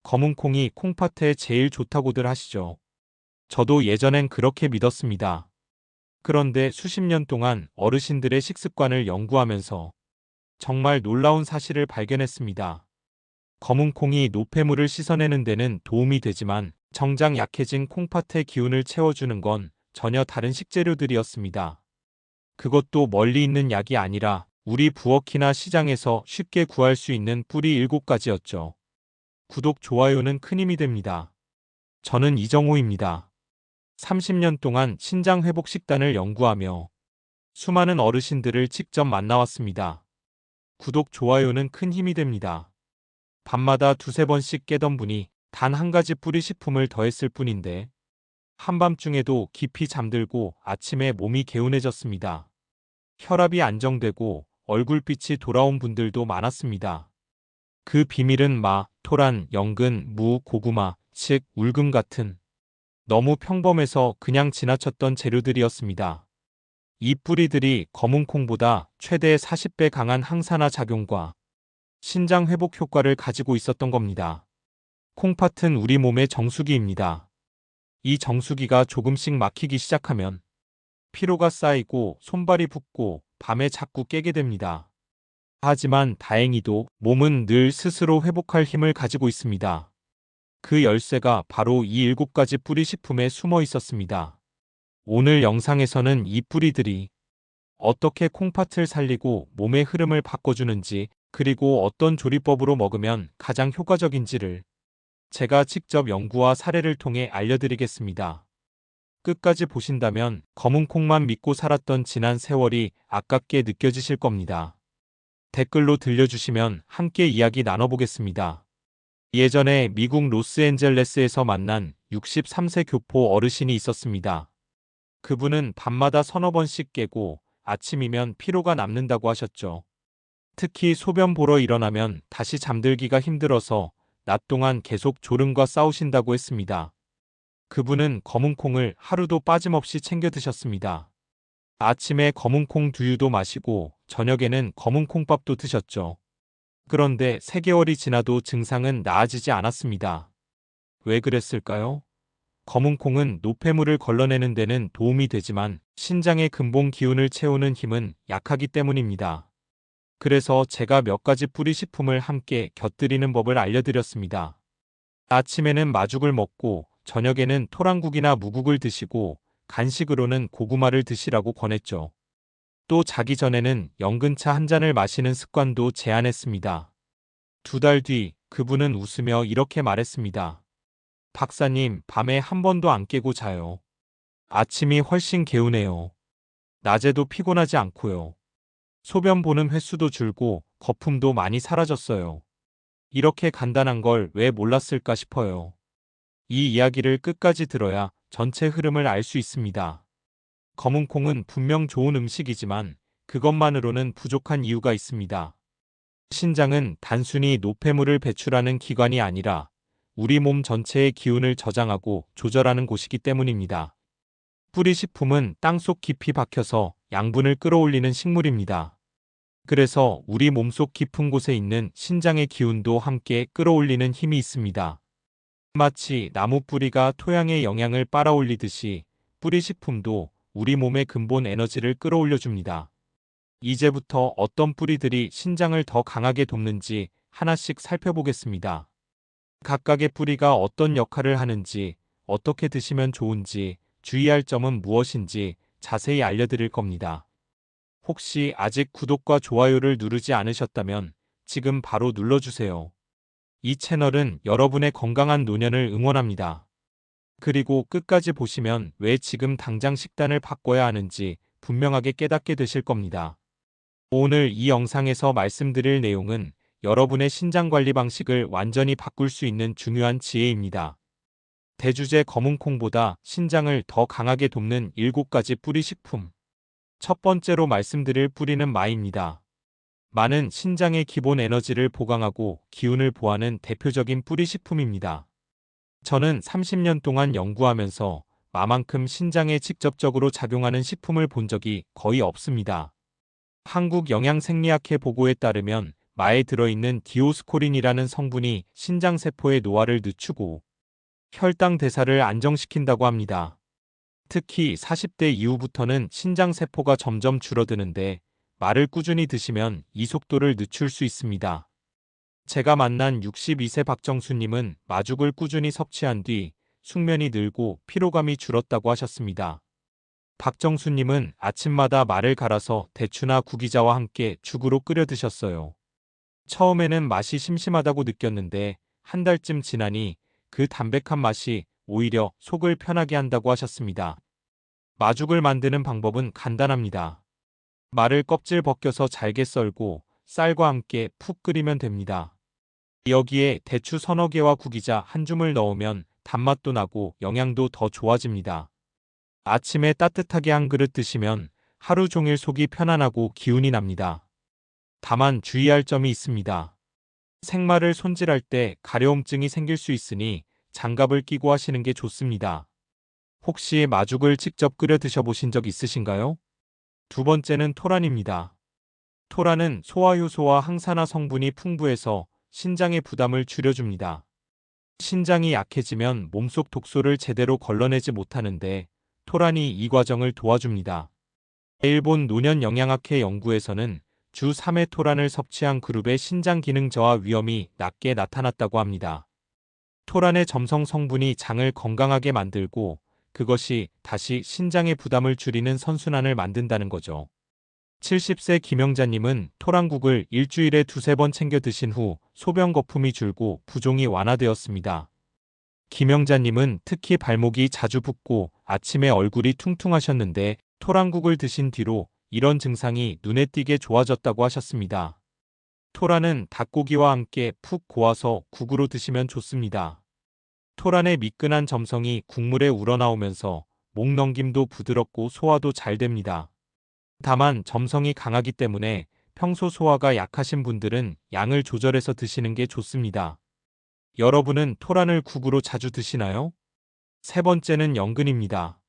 검은 콩이 콩팥에 제일 좋다고들 하시죠. 저도 예전엔 그렇게 믿었습니다. 그런데 수십 년 동안 어르신들의 식습관을 연구하면서 정말 놀라운 사실을 발견했습니다. 검은 콩이 노폐물을 씻어내는 데는 도움이 되지만 정작 약해진 콩팥의 기운을 채워주는 건 전혀 다른 식재료들이었습니다. 그것도 멀리 있는 약이 아니라 우리 부엌이나 시장에서 쉽게 구할 수 있는 뿌리 7가지였죠. 구독, 좋아요는 큰 힘이 됩니다. 저는 이정호입니다. 30년 동안 신장회복식단을 연구하며 수많은 어르신들을 직접 만나왔습니다. 구독, 좋아요는 큰 힘이 됩니다. 밤마다 두세 번씩 깨던 분이 단 한 가지 뿌리 식품을 더했을 뿐인데 한밤중에도 깊이 잠들고 아침에 몸이 개운해졌습니다. 혈압이 안정되고 얼굴빛이 돌아온 분들도 많았습니다. 그 비밀은 마, 토란, 연근, 무, 고구마, 칡, 울금 같은 너무 평범해서 그냥 지나쳤던 재료들이었습니다. 이 뿌리들이 검은 콩보다 최대 40배 강한 항산화 작용과 신장 회복 효과를 가지고 있었던 겁니다. 콩팥은 우리 몸의 정수기입니다. 이 정수기가 조금씩 막히기 시작하면 피로가 쌓이고 손발이 붓고 밤에 자꾸 깨게 됩니다. 하지만 다행히도 몸은 늘 스스로 회복할 힘을 가지고 있습니다. 그 열쇠가 바로 이 7가지 뿌리 식품에 숨어 있었습니다. 오늘 영상에서는 이 뿌리들이 어떻게 콩팥을 살리고 몸의 흐름을 바꿔주는지, 그리고 어떤 조리법으로 먹으면 가장 효과적인지를 제가 직접 연구와 사례를 통해 알려드리겠습니다. 끝까지 보신다면 검은 콩만 믿고 살았던 지난 세월이 아깝게 느껴지실 겁니다. 댓글로 들려주시면 함께 이야기 나눠보겠습니다. 예전에 미국 로스앤젤레스에서 만난 63세 교포 어르신이 있었습니다. 그분은 밤마다 서너 번씩 깨고 아침이면 피로가 남는다고 하셨죠. 특히 소변 보러 일어나면 다시 잠들기가 힘들어서 낮 동안 계속 졸음과 싸우신다고 했습니다. 그분은 검은 콩을 하루도 빠짐없이 챙겨 드셨습니다. 아침에 검은 콩 두유도 마시고 저녁에는 검은 콩밥도 드셨죠. 그런데 3개월이 지나도 증상은 나아지지 않았습니다. 왜 그랬을까요? 검은 콩은 노폐물을 걸러내는 데는 도움이 되지만 신장의 근본 기운을 채우는 힘은 약하기 때문입니다. 그래서 제가 몇 가지 뿌리 식품을 함께 곁들이는 법을 알려드렸습니다. 아침에는 마죽을 먹고 저녁에는 토랑국이나 무국을 드시고 간식으로는 고구마를 드시라고 권했죠. 또 자기 전에는 연근차 한 잔을 마시는 습관도 제안했습니다. 2달 뒤 그분은 웃으며 이렇게 말했습니다. 박사님, 밤에 한 번도 안 깨고 자요. 아침이 훨씬 개운해요. 낮에도 피곤하지 않고요. 소변 보는 횟수도 줄고 거품도 많이 사라졌어요. 이렇게 간단한 걸 왜 몰랐을까 싶어요. 이 이야기를 끝까지 들어야 전체 흐름을 알 수 있습니다. 검은 콩은 분명 좋은 음식이지만 그것만으로는 부족한 이유가 있습니다. 신장은 단순히 노폐물을 배출하는 기관이 아니라 우리 몸 전체의 기운을 저장하고 조절하는 곳이기 때문입니다. 뿌리 식품은 땅속 깊이 박혀서 양분을 끌어올리는 식물입니다. 그래서 우리 몸속 깊은 곳에 있는 신장의 기운도 함께 끌어올리는 힘이 있습니다. 마치 나무 뿌리가 토양의 영양을 빨아올리듯이 뿌리 식품도 우리 몸의 근본 에너지를 끌어올려줍니다. 이제부터 어떤 뿌리들이 신장을 더 강하게 돕는지 하나씩 살펴보겠습니다. 각각의 뿌리가 어떤 역할을 하는지, 어떻게 드시면 좋은지, 주의할 점은 무엇인지 자세히 알려드릴 겁니다. 혹시 아직 구독과 좋아요를 누르지 않으셨다면 지금 바로 눌러주세요. 이 채널은 여러분의 건강한 노년을 응원합니다. 그리고 끝까지 보시면 왜 지금 당장 식단을 바꿔야 하는지 분명하게 깨닫게 되실 겁니다. 오늘 이 영상에서 말씀드릴 내용은 여러분의 신장 관리 방식을 완전히 바꿀 수 있는 중요한 지혜입니다. 대주제 검은 콩보다 신장을 더 강하게 돕는 7가지 뿌리 식품. 첫 번째로 말씀드릴 뿌리는 마입니다. 마는 신장의 기본 에너지를 보강하고 기운을 보하는 대표적인 뿌리 식품입니다. 저는 30년 동안 연구하면서 마만큼 신장에 직접적으로 작용하는 식품을 본 적이 거의 없습니다. 한국영양생리학회 보고에 따르면 마에 들어있는 디오스코린이라는 성분이 신장세포의 노화를 늦추고 혈당 대사를 안정시킨다고 합니다. 특히 40대 이후부터는 신장세포가 점점 줄어드는데 마를 꾸준히 드시면 이 속도를 늦출 수 있습니다. 제가 만난 62세 박정수님은 마죽을 꾸준히 섭취한 뒤 숙면이 늘고 피로감이 줄었다고 하셨습니다. 박정수님은 아침마다 마를 갈아서 대추나 구기자와 함께 죽으로 끓여 드셨어요. 처음에는 맛이 심심하다고 느꼈는데 한 달쯤 지나니 그 담백한 맛이 오히려 속을 편하게 한다고 하셨습니다. 마죽을 만드는 방법은 간단합니다. 마를 껍질 벗겨서 잘게 썰고 쌀과 함께 푹 끓이면 됩니다. 여기에 대추 서너 개와 구기자 한 줌을 넣으면 단맛도 나고 영양도 더 좋아집니다. 아침에 따뜻하게 한 그릇 드시면 하루 종일 속이 편안하고 기운이 납니다. 다만 주의할 점이 있습니다. 생마를 손질할 때 가려움증이 생길 수 있으니 장갑을 끼고 하시는 게 좋습니다. 혹시 마죽을 직접 끓여 드셔보신 적 있으신가요? 두 번째는 토란입니다. 토란은 소화효소와 항산화 성분이 풍부해서 신장의 부담을 줄여줍니다. 신장이 약해지면 몸속 독소를 제대로 걸러내지 못하는데 토란이 이 과정을 도와줍니다. 일본 노년영양학회 연구에서는 주 3회 토란을 섭취한 그룹의 신장 기능 저하 위험이 낮게 나타났다고 합니다. 토란의 점성 성분이 장을 건강하게 만들고 그것이 다시 신장의 부담을 줄이는 선순환을 만든다는 거죠. 70세 김영자님은 토란국을 일주일에 두세 번 챙겨 드신 후 소변 거품이 줄고 부종이 완화되었습니다. 김영자님은 특히 발목이 자주 붓고 아침에 얼굴이 퉁퉁하셨는데 토란국을 드신 뒤로 이런 증상이 눈에 띄게 좋아졌다고 하셨습니다. 토란은 닭고기와 함께 푹 고아서 국으로 드시면 좋습니다. 토란의 미끈한 점성이 국물에 우러나오면서 목 넘김도 부드럽고 소화도 잘 됩니다. 다만 점성이 강하기 때문에 평소 소화가 약하신 분들은 양을 조절해서 드시는 게 좋습니다. 여러분은 토란을 국으로 자주 드시나요? 세 번째는 연근입니다.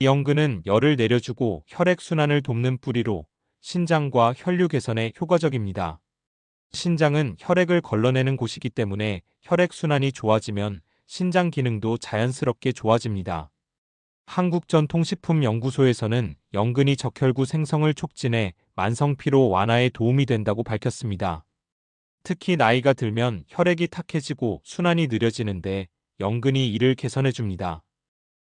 연근은 열을 내려주고 혈액순환을 돕는 뿌리로 신장과 혈류 개선에 효과적입니다. 신장은 혈액을 걸러내는 곳이기 때문에 혈액순환이 좋아지면 신장 기능도 자연스럽게 좋아집니다. 한국전통식품연구소에서는 연근이 적혈구 생성을 촉진해 만성피로 완화에 도움이 된다고 밝혔습니다. 특히 나이가 들면 혈액이 탁해지고 순환이 느려지는데 연근이 이를 개선해줍니다.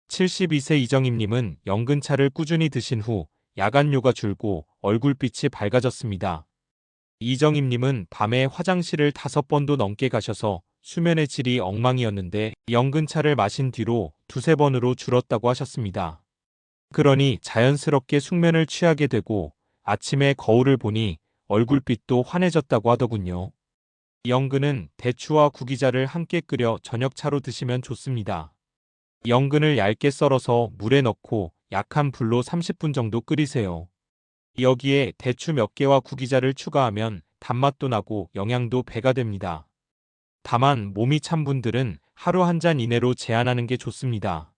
72세 이정임님은 연근차를 꾸준히 드신 후 야간뇨가 줄고 얼굴빛이 밝아졌습니다. 이정임님은 밤에 화장실을 5번도 넘게 가셔서 수면의 질이 엉망이었는데 연근차를 마신 뒤로 두세 번으로 줄었다고 하셨습니다. 그러니 자연스럽게 숙면을 취하게 되고 아침에 거울을 보니 얼굴빛도 환해졌다고 하더군요. 연근은 대추와 구기자를 함께 끓여 저녁차로 드시면 좋습니다. 연근을 얇게 썰어서 물에 넣고 약한 불로 30분 정도 끓이세요. 여기에 대추 몇 개와 구기자를 추가하면 단맛도 나고 영양도 배가 됩니다. 다만 몸이 찬 분들은 하루 한 잔 이내로 제한하는 게 좋습니다.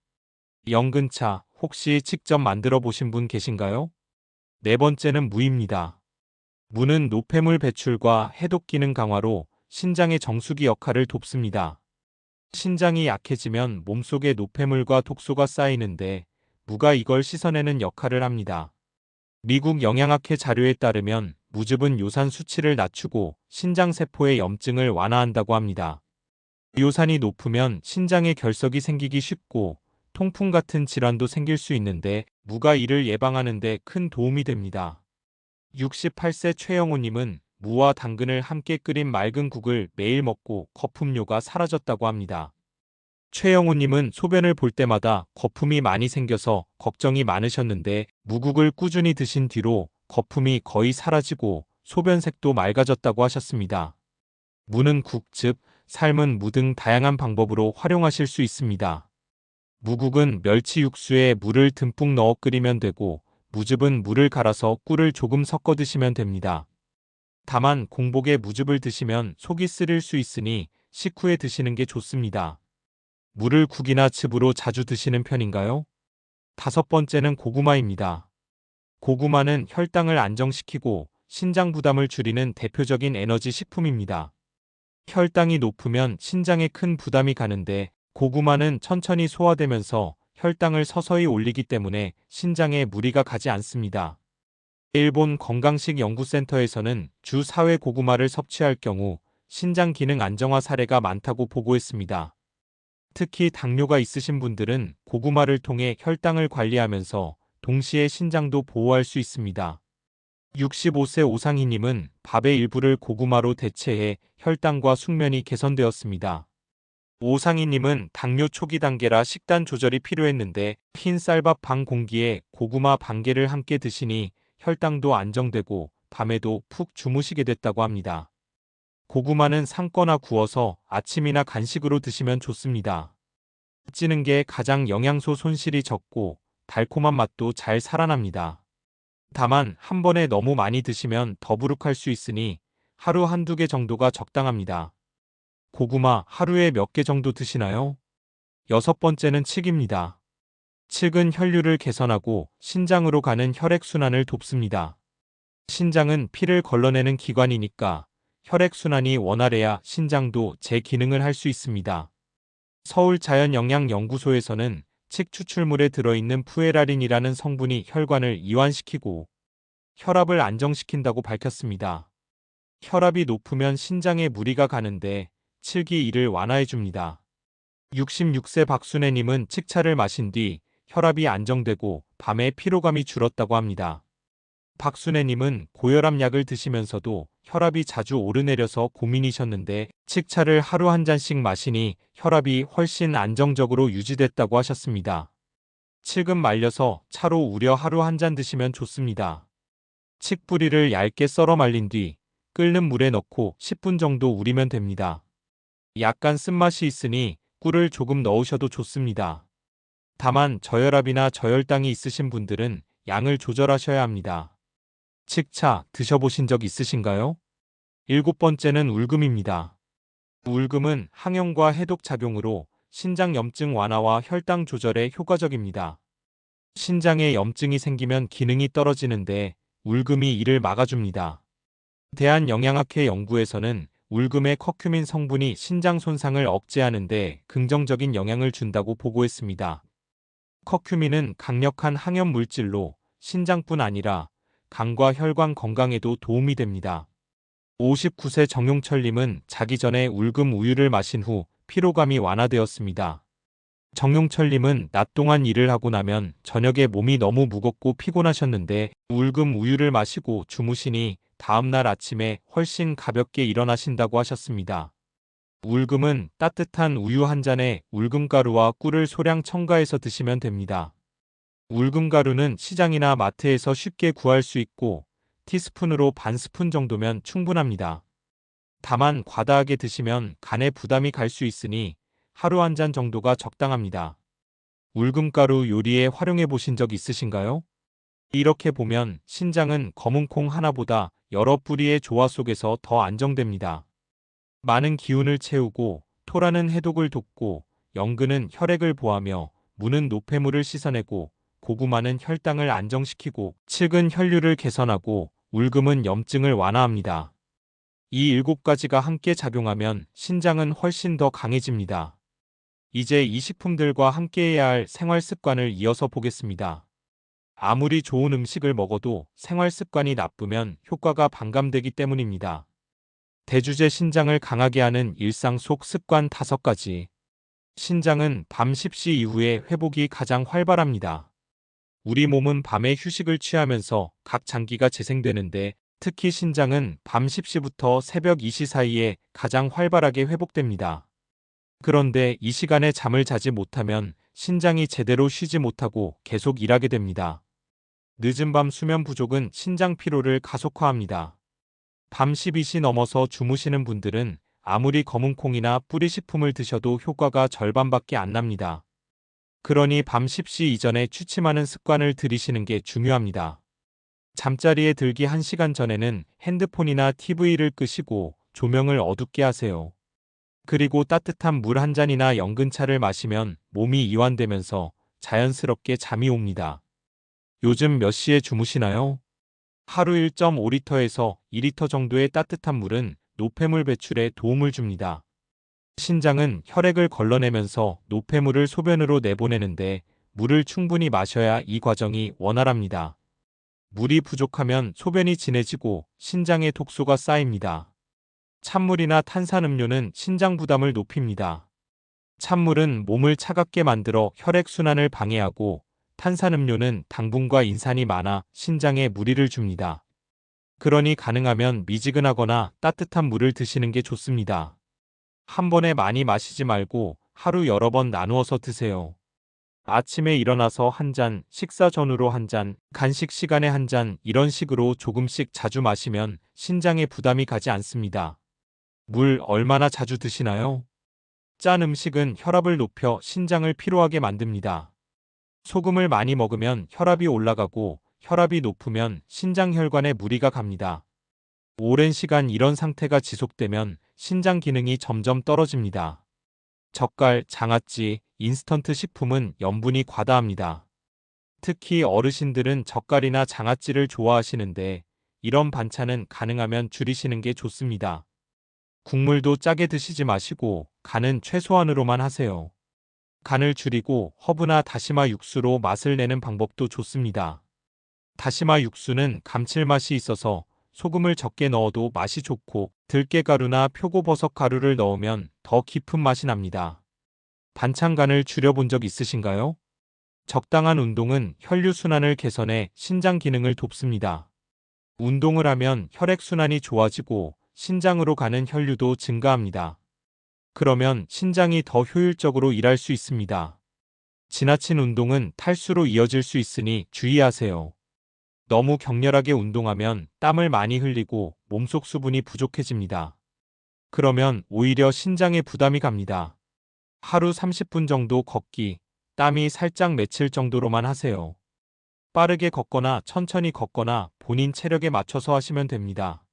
연근차 혹시 직접 만들어 보신 분 계신가요? 네 번째는 무입니다. 무는 노폐물 배출과 해독 기능 강화로 신장의 정수기 역할을 돕습니다. 신장이 약해지면 몸속에 노폐물과 독소가 쌓이는데 무가 이걸 씻어내는 역할을 합니다. 미국 영양학회 자료에 따르면 무즙은 요산 수치를 낮추고 신장세포의 염증을 완화한다고 합니다. 요산이 높으면 신장에 결석이 생기기 쉽고 통풍 같은 질환도 생길 수 있는데 무가 이를 예방하는 데 큰 도움이 됩니다. 68세 최영호님은 무와 당근을 함께 끓인 맑은 국을 매일 먹고 거품료가 사라졌다고 합니다. 최영호님은 소변을 볼 때마다 거품이 많이 생겨서 걱정이 많으셨는데 무국을 꾸준히 드신 뒤로 거품이 거의 사라지고 소변색도 맑아졌다고 하셨습니다. 무는 국, 즉 삶은 무 등 다양한 방법으로 활용하실 수 있습니다. 무국은 멸치 육수에 물을 듬뿍 넣어 끓이면 되고 무즙은 물을 갈아서 꿀을 조금 섞어 드시면 됩니다. 다만 공복에 무즙을 드시면 속이 쓰릴 수 있으니 식후에 드시는 게 좋습니다. 물을 국이나 즙으로 자주 드시는 편인가요? 다섯 번째는 고구마입니다. 고구마는 혈당을 안정시키고 신장 부담을 줄이는 대표적인 에너지 식품입니다. 혈당이 높으면 신장에 큰 부담이 가는데 고구마는 천천히 소화되면서 혈당을 서서히 올리기 때문에 신장에 무리가 가지 않습니다. 일본 건강식 연구센터에서는 주 4회 고구마를 섭취할 경우 신장 기능 안정화 사례가 많다고 보고했습니다. 특히 당뇨가 있으신 분들은 고구마를 통해 혈당을 관리하면서 동시에 신장도 보호할 수 있습니다. 65세 오상희님은 밥의 일부를 고구마로 대체해 혈당과 숙면이 개선되었습니다. 오상희님은 당뇨 초기 단계라 식단 조절이 필요했는데 흰 쌀밥 반 공기에 고구마 반 개를 함께 드시니 혈당도 안정되고 밤에도 푹 주무시게 됐다고 합니다. 고구마는 삶거나 구워서 아침이나 간식으로 드시면 좋습니다. 찌는 게 가장 영양소 손실이 적고 달콤한 맛도 잘 살아납니다. 다만 한 번에 너무 많이 드시면 더부룩할 수 있으니 하루 한두 개 정도가 적당합니다. 고구마 하루에 몇 개 정도 드시나요? 여섯 번째는 칡입니다. 칡은 혈류를 개선하고 신장으로 가는 혈액순환을 돕습니다. 신장은 피를 걸러내는 기관이니까 혈액순환이 원활해야 신장도 제 기능을 할 수 있습니다. 서울자연영양연구소에서는 칡 추출물에 들어있는 푸에라린이라는 성분이 혈관을 이완시키고 혈압을 안정시킨다고 밝혔습니다. 혈압이 높으면 신장에 무리가 가는데 칡이 이를 완화해줍니다. 66세 박순애님은 칡차를 마신 뒤 혈압이 안정되고 밤에 피로감이 줄었다고 합니다. 박순애님은 고혈압 약을 드시면서도 혈압이 자주 오르내려서 고민이셨는데 칡차를 하루 한 잔씩 마시니 혈압이 훨씬 안정적으로 유지됐다고 하셨습니다. 칡은 말려서 차로 우려 하루 한 잔 드시면 좋습니다. 칡 뿌리를 얇게 썰어 말린 뒤 끓는 물에 넣고 10분 정도 우리면 됩니다. 약간 쓴맛이 있으니 꿀을 조금 넣으셔도 좋습니다. 다만 저혈압이나 저혈당이 있으신 분들은 양을 조절하셔야 합니다. 칡차 드셔보신 적 있으신가요? 일곱 번째는 울금입니다. 울금은 항염과 해독 작용으로 신장 염증 완화와 혈당 조절에 효과적입니다. 신장에 염증이 생기면 기능이 떨어지는데 울금이 이를 막아줍니다. 대한영양학회 연구에서는 울금의 커큐민 성분이 신장 손상을 억제하는 데 긍정적인 영향을 준다고 보고했습니다. 커큐민은 강력한 항염 물질로 신장뿐 아니라 간과 혈관 건강에도 도움이 됩니다. 59세 정용철님은 자기 전에 울금 우유를 마신 후 피로감이 완화되었습니다. 정용철님은 낮 동안 일을 하고 나면 저녁에 몸이 너무 무겁고 피곤하셨는데 울금 우유를 마시고 주무시니 다음날 아침에 훨씬 가볍게 일어나신다고 하셨습니다. 울금은 따뜻한 우유 한 잔에 울금가루와 꿀을 소량 첨가해서 드시면 됩니다. 울금가루는 시장이나 마트에서 쉽게 구할 수 있고 티스푼으로 반 스푼 정도면 충분합니다. 다만 과다하게 드시면 간에 부담이 갈 수 있으니 하루 한 잔 정도가 적당합니다. 울금가루 요리에 활용해 보신 적 있으신가요? 이렇게 보면 신장은 검은 콩 하나보다 여러 뿌리의 조화 속에서 더 안정됩니다. 많은 기운을 채우고 토라는 해독을 돕고 연근은 혈액을 보하며 무는 노폐물을 씻어내고 고구마는 혈당을 안정시키고 칡은 혈류를 개선하고 울금은 염증을 완화합니다. 이 7가지가 함께 작용하면 신장은 훨씬 더 강해집니다. 이제 이 식품들과 함께해야 할 생활 습관을 이어서 보겠습니다. 아무리 좋은 음식을 먹어도 생활 습관이 나쁘면 효과가 반감되기 때문입니다. 대주제 신장을 강하게 하는 일상 속 습관 5가지. 신장은 밤 10시 이후에 회복이 가장 활발합니다. 우리 몸은 밤에 휴식을 취하면서 각 장기가 재생되는데 특히 신장은 밤 10시부터 새벽 2시 사이에 가장 활발하게 회복됩니다. 그런데 이 시간에 잠을 자지 못하면 신장이 제대로 쉬지 못하고 계속 일하게 됩니다. 늦은 밤 수면 부족은 신장 피로를 가속화합니다. 밤 12시 넘어서 주무시는 분들은 아무리 검은 콩이나 뿌리 식품을 드셔도 효과가 절반밖에 안 납니다. 그러니 밤 10시 이전에 취침하는 습관을 들이시는 게 중요합니다. 잠자리에 들기 1시간 전에는 핸드폰이나 TV를 끄시고 조명을 어둡게 하세요. 그리고 따뜻한 물 한 잔이나 연근차를 마시면 몸이 이완되면서 자연스럽게 잠이 옵니다. 요즘 몇 시에 주무시나요? 하루 1.5리터에서 2리터 정도의 따뜻한 물은 노폐물 배출에 도움을 줍니다. 신장은 혈액을 걸러내면서 노폐물을 소변으로 내보내는데 물을 충분히 마셔야 이 과정이 원활합니다. 물이 부족하면 소변이 진해지고 신장에 독소가 쌓입니다. 찬물이나 탄산음료는 신장 부담을 높입니다. 찬물은 몸을 차갑게 만들어 혈액순환을 방해하고 탄산음료는 당분과 인산이 많아 신장에 무리를 줍니다. 그러니 가능하면 미지근하거나 따뜻한 물을 드시는 게 좋습니다. 한 번에 많이 마시지 말고 하루 여러 번 나누어서 드세요. 아침에 일어나서 한 잔, 식사 전후로 한 잔, 간식 시간에 한 잔, 이런 식으로 조금씩 자주 마시면 신장에 부담이 가지 않습니다. 물 얼마나 자주 드시나요? 짠 음식은 혈압을 높여 신장을 피로하게 만듭니다. 소금을 많이 먹으면 혈압이 올라가고 혈압이 높으면 신장 혈관에 무리가 갑니다. 오랜 시간 이런 상태가 지속되면 신장 기능이 점점 떨어집니다. 젓갈, 장아찌, 인스턴트 식품은 염분이 과다합니다. 특히 어르신들은 젓갈이나 장아찌를 좋아하시는데 이런 반찬은 가능하면 줄이시는 게 좋습니다. 국물도 짜게 드시지 마시고 간은 최소한으로만 하세요. 간을 줄이고 허브나 다시마 육수로 맛을 내는 방법도 좋습니다. 다시마 육수는 감칠맛이 있어서 소금을 적게 넣어도 맛이 좋고 들깨가루나 표고버섯 가루를 넣으면 더 깊은 맛이 납니다. 반찬간을 줄여본 적 있으신가요? 적당한 운동은 혈류순환을 개선해 신장 기능을 돕습니다. 운동을 하면 혈액순환이 좋아지고 신장으로 가는 혈류도 증가합니다. 그러면 신장이 더 효율적으로 일할 수 있습니다. 지나친 운동은 탈수로 이어질 수 있으니 주의하세요. 너무 격렬하게 운동하면 땀을 많이 흘리고 몸속 수분이 부족해집니다. 그러면 오히려 신장에 부담이 갑니다. 하루 30분 정도 걷기, 땀이 살짝 맺힐 정도로만 하세요. 빠르게 걷거나 천천히 걷거나 본인 체력에 맞춰서 하시면 됩니다.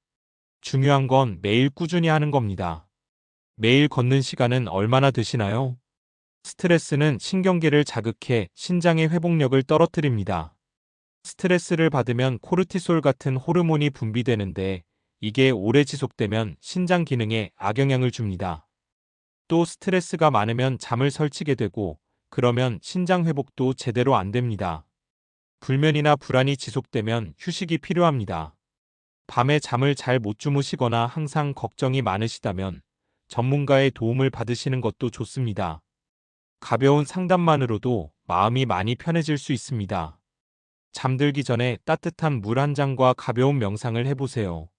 중요한 건 매일 꾸준히 하는 겁니다. 매일 걷는 시간은 얼마나 되시나요? 스트레스는 신경계를 자극해 신장의 회복력을 떨어뜨립니다. 스트레스를 받으면 코르티솔 같은 호르몬이 분비되는데 이게 오래 지속되면 신장 기능에 악영향을 줍니다. 또 스트레스가 많으면 잠을 설치게 되고 그러면 신장 회복도 제대로 안 됩니다. 불면이나 불안이 지속되면 휴식이 필요합니다. 밤에 잠을 잘 못 주무시거나 항상 걱정이 많으시다면 전문가의 도움을 받으시는 것도 좋습니다. 가벼운 상담만으로도 마음이 많이 편해질 수 있습니다. 잠들기 전에 따뜻한 물 한 잔과 가벼운 명상을 해보세요.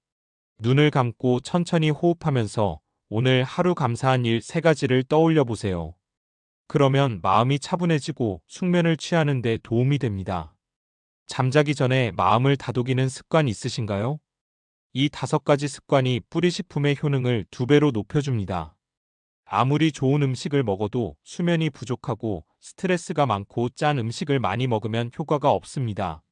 눈을 감고 천천히 호흡하면서 오늘 하루 감사한 일 3가지를 떠올려 보세요. 그러면 마음이 차분해지고 숙면을 취하는 데 도움이 됩니다. 잠자기 전에 마음을 다독이는 습관 있으신가요? 이 5가지 습관이 뿌리식품의 효능을 2배로 높여줍니다. 아무리 좋은 음식을 먹어도 수면이 부족하고 스트레스가 많고 짠 음식을 많이 먹으면 효과가 없습니다.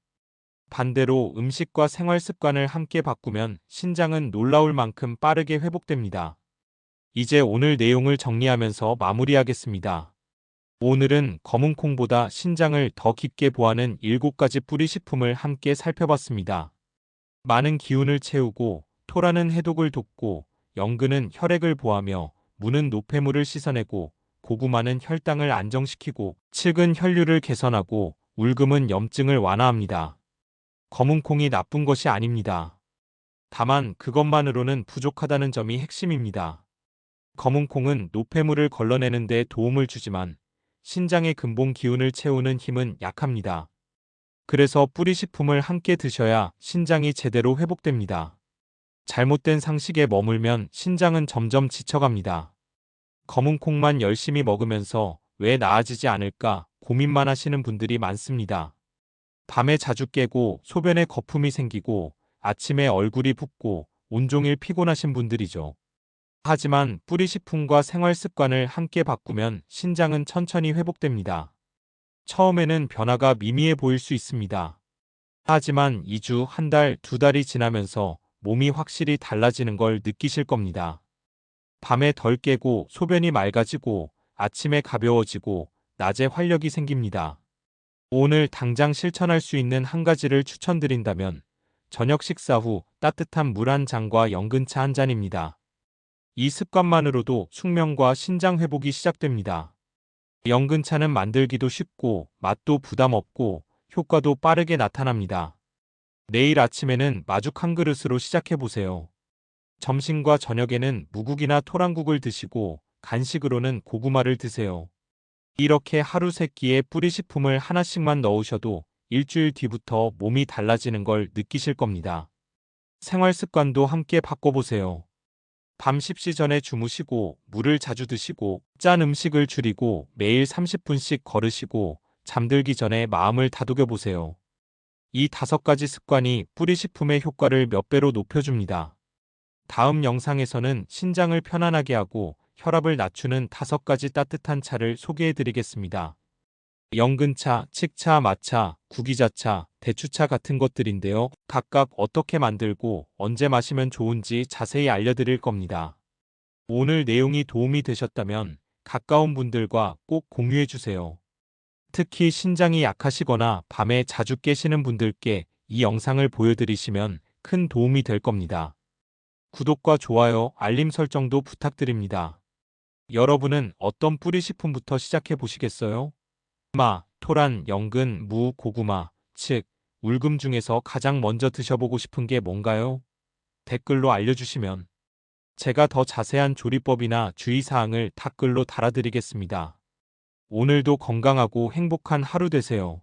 반대로 음식과 생활 습관을 함께 바꾸면 신장은 놀라울 만큼 빠르게 회복됩니다. 이제 오늘 내용을 정리하면서 마무리하겠습니다. 오늘은 검은콩보다 신장을 더 깊게 보하는 7가지 뿌리식품을 함께 살펴봤습니다. 많은 기운을 채우고 토라는 해독을 돕고 연근은 혈액을 보하며 무는 노폐물을 씻어내고 고구마는 혈당을 안정시키고 칡은 혈류를 개선하고 울금은 염증을 완화합니다. 검은콩이 나쁜 것이 아닙니다. 다만 그것만으로는 부족하다는 점이 핵심입니다. 검은콩은 노폐물을 걸러내는 데 도움을 주지만 신장의 근본 기운을 채우는 힘은 약합니다. 그래서 뿌리식품을 함께 드셔야 신장이 제대로 회복됩니다. 잘못된 상식에 머물면 신장은 점점 지쳐갑니다. 검은콩만 열심히 먹으면서 왜 나아지지 않을까 고민만 하시는 분들이 많습니다. 밤에 자주 깨고 소변에 거품이 생기고 아침에 얼굴이 붓고 온종일 피곤하신 분들이죠. 하지만 뿌리식품과 생활습관을 함께 바꾸면 신장은 천천히 회복됩니다. 처음에는 변화가 미미해 보일 수 있습니다. 하지만 2주, 한 달, 2달이 지나면서 몸이 확실히 달라지는 걸 느끼실 겁니다. 밤에 덜 깨고 소변이 맑아지고 아침에 가벼워지고 낮에 활력이 생깁니다. 오늘 당장 실천할 수 있는 한 가지를 추천드린다면 저녁 식사 후 따뜻한 물 한 잔과 연근차 한 잔입니다. 이 습관만으로도 숙면과 신장 회복이 시작됩니다. 연근차는 만들기도 쉽고 맛도 부담 없고 효과도 빠르게 나타납니다. 내일 아침에는 마죽 한 그릇으로 시작해 보세요. 점심과 저녁에는 무국이나 토랑국을 드시고 간식으로는 고구마를 드세요. 이렇게 하루 세 끼에 뿌리식품을 하나씩만 넣으셔도 일주일 뒤부터 몸이 달라지는 걸 느끼실 겁니다. 생활 습관도 함께 바꿔보세요. 밤 십시 전에 주무시고 물을 자주 드시고 짠 음식을 줄이고 매일 30분씩 걸으시고 잠들기 전에 마음을 다독여 보세요. 이 5가지 습관이 뿌리식품의 효과를 몇 배로 높여줍니다. 다음 영상에서는 신장을 편안하게 하고 혈압을 낮추는 5가지 따뜻한 차를 소개해 드리겠습니다. 연근차, 칡차, 마차, 구기자차, 대추차 같은 것들인데요. 각각 어떻게 만들고 언제 마시면 좋은지 자세히 알려드릴 겁니다. 오늘 내용이 도움이 되셨다면 가까운 분들과 꼭 공유해 주세요. 특히 신장이 약하시거나 밤에 자주 깨시는 분들께 이 영상을 보여드리시면 큰 도움이 될 겁니다. 구독과 좋아요, 알림 설정도 부탁드립니다. 여러분은 어떤 뿌리식품부터 시작해 보시겠어요? 마, 토란, 연근, 무, 고구마, 칡, 울금 중에서 가장 먼저 드셔보고 싶은 게 뭔가요? 댓글로 알려주시면 제가 더 자세한 조리법이나 주의사항을 댓글로 달아드리겠습니다. 오늘도 건강하고 행복한 하루 되세요.